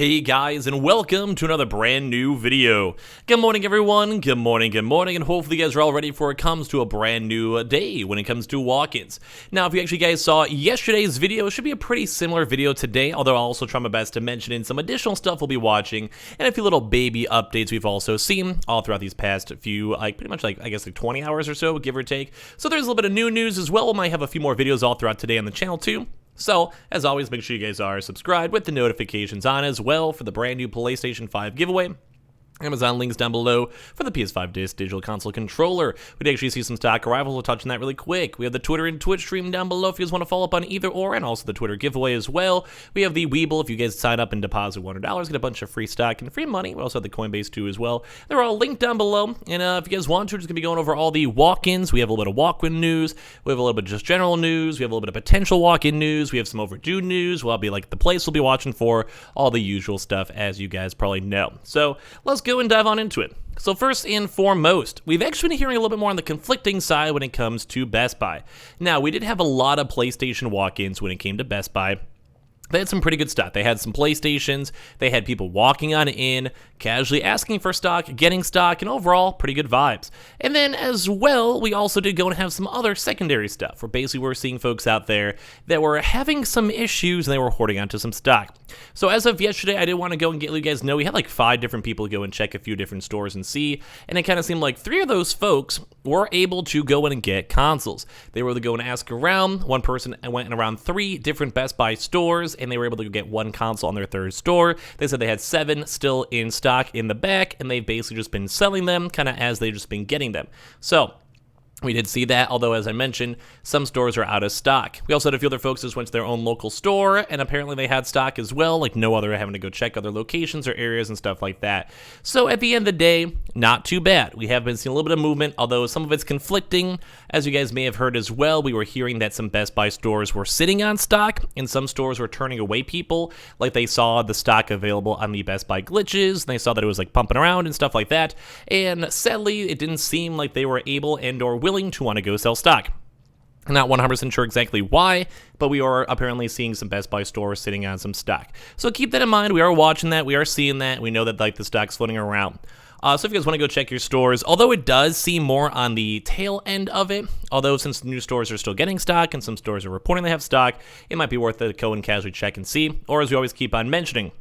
Hey guys, and welcome to another brand new video. Good morning everyone, good morning, and hopefully you guys are all ready for it comes to a brand new day when it comes to walk-ins. Now, if you actually guys saw yesterday's video, it should be a pretty similar video today, although I'll also try my best to mention in some additional stuff we'll be watching, and a few little baby updates we've also seen all throughout these past few, pretty much I guess 20 hours or so, give or take. So there's a little bit of new news as well. We might have a few more videos all throughout today on the channel too. So, as always, make sure you guys are subscribed with the notifications on as well for the brand new PlayStation 5 giveaway. Amazon links down below for the PS5 Digital Console controller. We did actually see some stock arrivals. We'll touch on that really quick. We have the Twitter and Twitch stream down below if you guys want to follow up on either or, and also the Twitter giveaway as well. We have the Weeble if you guys sign up and deposit $100, get a bunch of free stock and free money. We also have the Coinbase too as well. They're all linked down below. And if you guys want to, we're just going to be going over all the walk-ins. We have a little bit of walk-in news. We have a little bit of just general news. We have a little bit of potential walk-in news. We have some overdue news. We'll be like the place we'll be watching for, all the usual stuff as you guys probably know. So let's go and dive on into it. So first and foremost, we've actually been hearing a little bit more on the conflicting side when it comes to Best Buy. Now, we did have a lot of PlayStation walk-ins when it came to Best Buy. They had some pretty good stuff. They had some PlayStations, they had people walking on in, casually asking for stock, getting stock, and overall, pretty good vibes. And then as well, we also did go and have some other secondary stuff, where basically we're seeing folks out there that were having some issues and they were hoarding onto some stock. So as of yesterday, I did want to go and let you guys know, we had like 5 different people go and check a few different stores and see, and it kind of seemed like 3 of those folks were able to go in and get consoles. They were able to go and ask around. One person went in around 3 different Best Buy stores, and they were able to get 1 console on their 3rd store. They said they had 7 still in stock in the back, and they've basically just been selling them kind of as they've just been getting them. So we did see that, although as I mentioned, some stores are out of stock. We also had a few other folks just went to their own local store, and apparently they had stock as well, like no other having to go check other locations or areas and stuff like that. So at the end of the day, not too bad. We have been seeing a little bit of movement, although some of it's conflicting. As you guys may have heard as well, we were hearing that some Best Buy stores were sitting on stock, and some stores were turning away people, like they saw the stock available on the Best Buy glitches, and they saw that it was like pumping around and stuff like that, and sadly, it didn't seem like they were able and or willing to want to go sell stock. I'm not 100% sure exactly why, but we are apparently seeing some Best Buy stores sitting on some stock. So keep that in mind. We are watching that. We are seeing that. We know that like the stock's floating around. So if you guys want to go check your stores, although it does seem more on the tail end of it, although since new stores are still getting stock and some stores are reporting they have stock, it might be worth it to go and casually check and see. Or as we always keep on mentioning,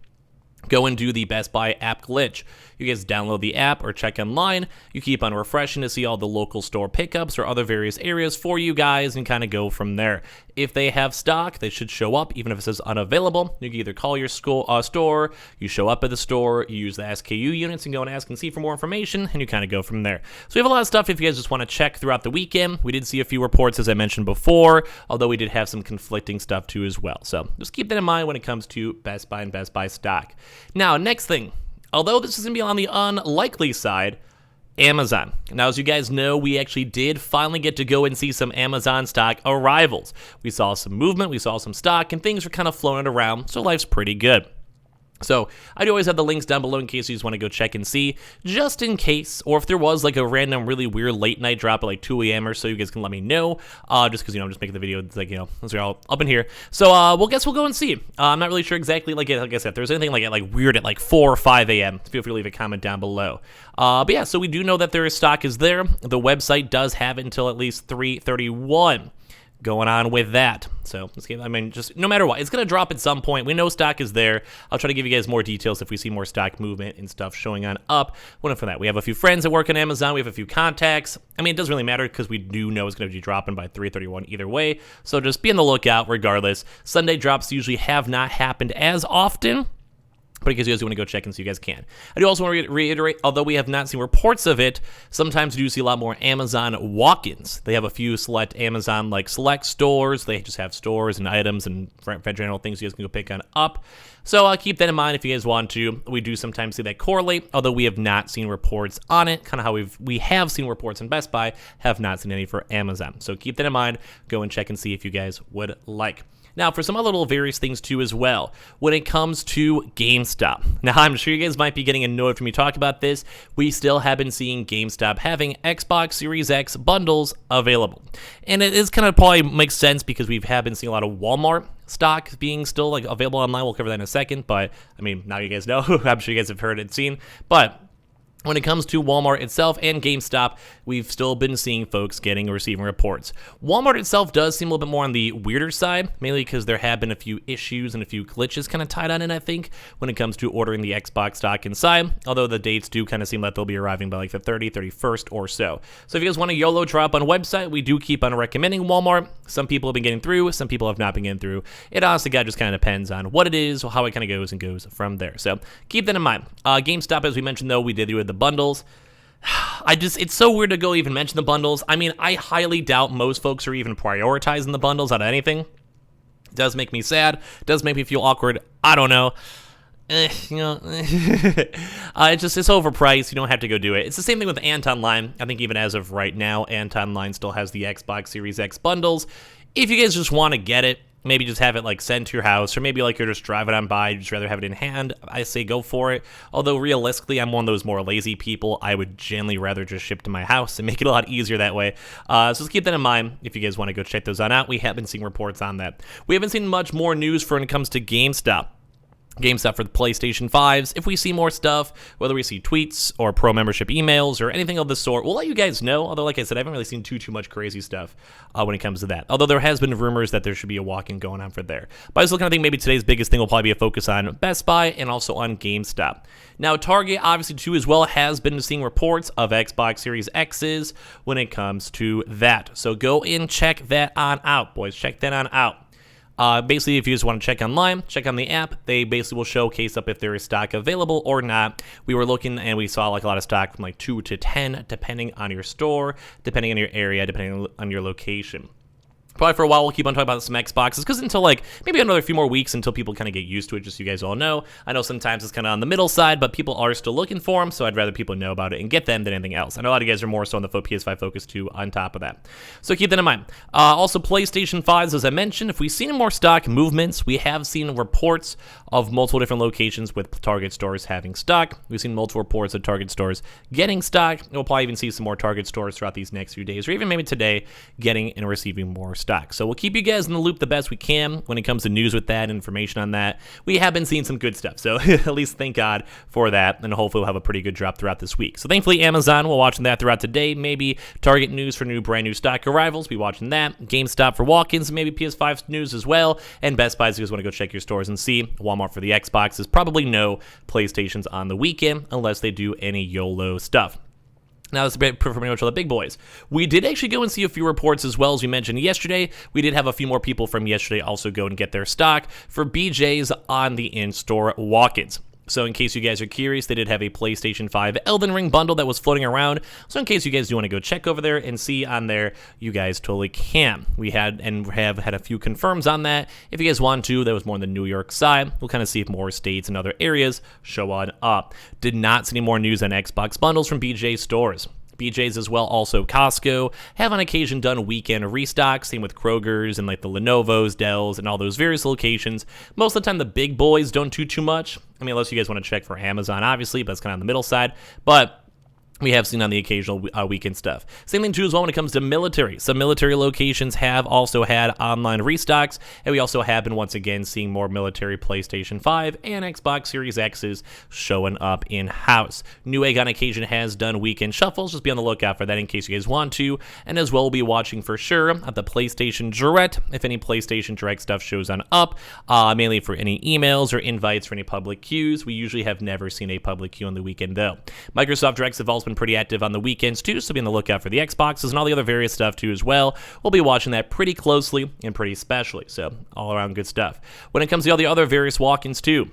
go and do the Best Buy app glitch. You guys download the app or check online. You keep on refreshing to see all the local store pickups or other various areas for you guys and kind of go from there. If they have stock, they should show up, even if it says unavailable. You can either call your store, you show up at the store, you use the SKU units and go and ask and see for more information, and you kind of go from there. So we have a lot of stuff if you guys just want to check throughout the weekend. We did see a few reports, as I mentioned before, although we did have some conflicting stuff too as well. So just keep that in mind when it comes to Best Buy and Best Buy stock. Now, next thing, although this is going to be on the unlikely side, Amazon. Now, as you guys know, we actually did finally get to go and see some Amazon stock arrivals. We saw some movement, we saw some stock, and things were kind of floating around, so life's pretty good. So I do always have the links down below in case you just want to go check and see, just in case, or if there was like a random really weird late night drop at like 2 a.m. or so, you guys can let me know, just because, I'm just making the video, it's like, since we're all up in here. So, we'll go and see. I'm not really sure exactly, like I said, if there's anything like weird at like 4 or 5 a.m., feel free to leave a comment down below. But yeah, so we do know that their stock is there. The website does have it until at least 3/31. Going on with that. So, just no matter what, it's going to drop at some point. We know stock is there. I'll try to give you guys more details if we see more stock movement and stuff showing on up. Well, for that, we have a few friends that work on Amazon. We have a few contacts. It doesn't really matter because we do know it's going to be dropping by 3/31 either way. So just be on the lookout regardless. Sunday drops usually have not happened as often, but in case you guys want to go check and see, you guys can. I do also want to reiterate, although we have not seen reports of it, sometimes you do see a lot more Amazon walk-ins. They have a few select Amazon select stores. They just have stores and items and general things you guys can go pick on up. So keep that in mind if you guys want to. We do sometimes see that correlate, although we have not seen reports on it. Kind of how we have seen reports in Best Buy, have not seen any for Amazon. So keep that in mind. Go and check and see if you guys would like. Now, for some other little various things too as well, when it comes to GameStop. Now, I'm sure you guys might be getting annoyed from me talking about this. We still have been seeing GameStop having Xbox Series X bundles available. And it is kind of probably makes sense because we have been seeing a lot of Walmart stock being still like available online. We'll cover that in a second, but I mean, now you guys know. I'm sure you guys have heard and seen, but when it comes to Walmart itself and GameStop, we've still been seeing folks getting or receiving reports. Walmart itself does seem a little bit more on the weirder side, mainly because there have been a few issues and a few glitches kind of tied on in, I think, when it comes to ordering the Xbox stock inside, although the dates do kind of seem like they'll be arriving by like the 31st or so. So if you guys want a YOLO drop on a website, we do keep on recommending Walmart. Some people have been getting through, some people have not been getting through. It honestly just kind of depends on what it is, how it kind of goes from there. So keep that in mind. GameStop, as we mentioned though, we did do the bundles. It's so weird to go even mention the bundles. I mean, I highly doubt most folks are even prioritizing the bundles out of anything. It does make me sad. It does make me feel awkward. I don't know. It's overpriced. You don't have to go do it. It's the same thing with Ant Online. I think even as of right now, Ant Online still has the Xbox Series X bundles. If you guys just want to get it, maybe just have it like sent to your house, or maybe like you're just driving on by, you'd just rather have it in hand, I say go for it. Although realistically, I'm one of those more lazy people. I would generally rather just ship to my house and make it a lot easier that way. So just keep that in mind if you guys want to go check those on out. We have been seeing reports on that. We haven't seen much more news for when it comes to GameStop for the PlayStation 5s. If we see more stuff, whether we see tweets or pro membership emails or anything of the sort, we'll let you guys know. Although, like I said, I haven't really seen too much crazy stuff when it comes to that. Although there has been rumors that there should be a walk-in going on for there. But I still kind of think maybe today's biggest thing will probably be a focus on Best Buy and also on GameStop. Now, Target, obviously, too, as well, has been seeing reports of Xbox Series X's when it comes to that. So go and check that on out, boys. Check that on out. Basically, if you just want to check online, check on the app. They basically will showcase up if there is stock available or not. We were looking and we saw like a lot of stock from like 2 to 10, depending on your store, depending on your area, depending on your location. Probably for a while, we'll keep on talking about some Xboxes, because until like maybe another few more weeks until people kind of get used to it, just so you guys all know. I know sometimes it's kind of on the middle side, but people are still looking for them, so I'd rather people know about it and get them than anything else. I know a lot of you guys are more so on the PS5 focus too on top of that. So keep that in mind. Also, PlayStation 5s, as I mentioned, if we've seen more stock movements, we have seen reports of multiple different locations with Target stores having stock. We've seen multiple reports of Target stores getting stock. We'll probably even see some more Target stores throughout these next few days, or even maybe today, getting and receiving more stock. So we'll keep you guys in the loop the best we can when it comes to news with that, information on that. We have been seeing some good stuff, so at least thank God for that, and hopefully we'll have a pretty good drop throughout this week. So thankfully, Amazon, we're watching that throughout today. Maybe Target news for brand new stock arrivals, be watching that. GameStop for walk-ins, maybe PS5 news as well, and Best Buy, if you guys want to go check your stores and see. Walmart for the Xboxes, probably no PlayStations on the weekend unless they do any YOLO stuff. Now, that's pretty much all the big boys. We did actually go and see a few reports as well, as we mentioned yesterday. We did have a few more people from yesterday also go and get their stock for BJ's on the in-store walk-ins. So in case you guys are curious, they did have a PlayStation 5 Elden Ring bundle that was floating around. So in case you guys do want to go check over there and see on there, you guys totally can. We had and have had a few confirms on that. If you guys want to, that was more on the New York side. We'll kind of see if more states and other areas show on up. Did not see any more news on Xbox bundles from BJ stores. BJ's as well, also Costco, have on occasion done weekend restocks, same with Kroger's and like the Lenovo's, Dell's, and all those various locations. Most of the time, the big boys don't do too much. I mean, unless you guys want to check for Amazon, obviously, but it's kind of on the middle side. But we have seen on the occasional weekend stuff. Same thing too as well when it comes to military. Some military locations have also had online restocks, and we also have been once again seeing more military PlayStation 5 and Xbox Series X's showing up in-house. Newegg on occasion has done weekend shuffles. Just be on the lookout for that in case you guys want to. And as well, we'll be watching for sure at the PlayStation Direct, if any PlayStation Direct stuff shows on up, mainly for any emails or invites for any public queues. We usually have never seen a public queue on the weekend though. Microsoft Directs have also been pretty active on the weekends too, so be on the lookout for the Xboxes and all the other various stuff too as well. We'll be watching that pretty closely and pretty specially, so all around good stuff. When it comes to all the other various walk-ins too,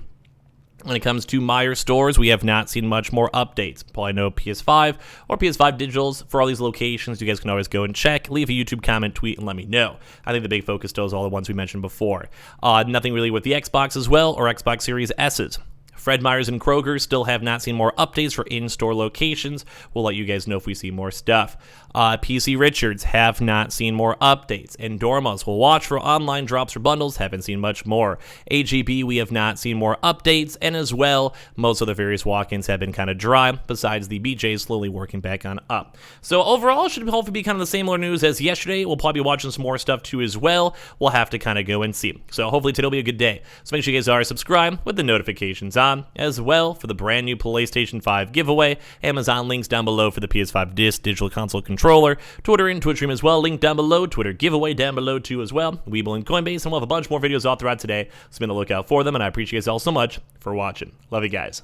when it comes to Meijer stores, we have not seen much more updates. Probably no PS5 or PS5 Digitals for all these locations. You guys can always go and check, leave a YouTube comment, tweet, and let me know. I think the big focus still is all the ones we mentioned before. Nothing really with the Xbox as well, or Xbox Series S's. Fred Meyer's and Kroger still have not seen more updates for in-store locations. We'll let you guys know if we see more stuff. PC Richards have not seen more updates. And Dormos will watch for online drops or bundles, haven't seen much more. AGB, we have not seen more updates, and as well, most of the various walk-ins have been kind of dry, besides the BJ slowly working back on up. So overall, should hopefully be kind of the similar news as yesterday. We'll probably be watching some more stuff too as well. We'll have to kind of go and see. So hopefully today will be a good day. So make sure you guys are subscribed with the notifications on, as well for the brand new PlayStation 5 giveaway. Amazon links down below for the PS5 Digital Console Controller. Twitter and Twitch stream as well, link down below. Twitter giveaway down below too as well. Webull and Coinbase, and we'll have a bunch more videos all throughout today. So be on the lookout for them, and I appreciate you guys all so much for watching. Love you guys.